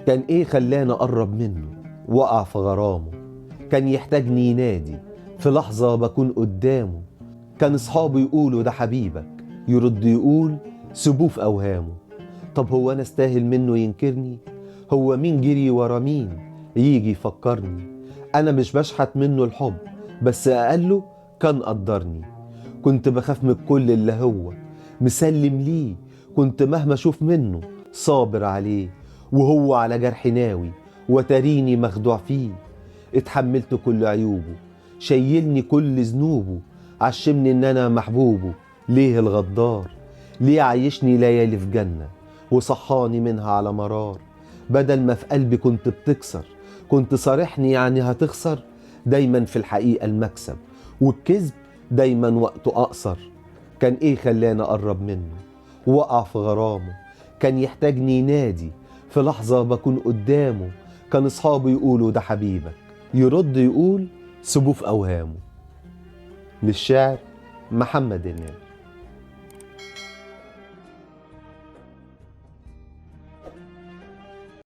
كان ايه خلاني اقرب منه وقع في غرامه. كان يحتاجني ينادي في لحظة بكون قدامه. كان اصحابه يقولوا ده حبيبك، يرد يقول سيبوه في اوهامه. طب هو انا استاهل منه ينكرني؟ هو مين جري ورا مين يجي يفكرني؟ انا مش بشحت منه الحب، بس اقله كان قدرني. كنت بخاف من كل اللي هو مسلم ليه. كنت مهما اشوف منه صابر عليه، وهو على جرح ناوي وتريني مخدوع فيه. اتحملت كل عيوبه، شيلني كل ذنوبه، عشمني ان انا محبوبه. ليه الغدار؟ ليه عايشني ليالي في جنة وصحاني منها على مرار؟ بدل ما في قلبي كنت بتكسر، كنت صارحني يعني هتخسر. دايما في الحقيقة المكسب، والكذب دايما وقته أقصر. كان ايه خلاني اقرب منه وقع في غرامه؟ كان يحتاجني ينادي في لحظة بكون قدامه. كان اصحابه يقولوا ده حبيبك، يرد يقول سيبوه في اوهامه. للشاعر محمد النبي.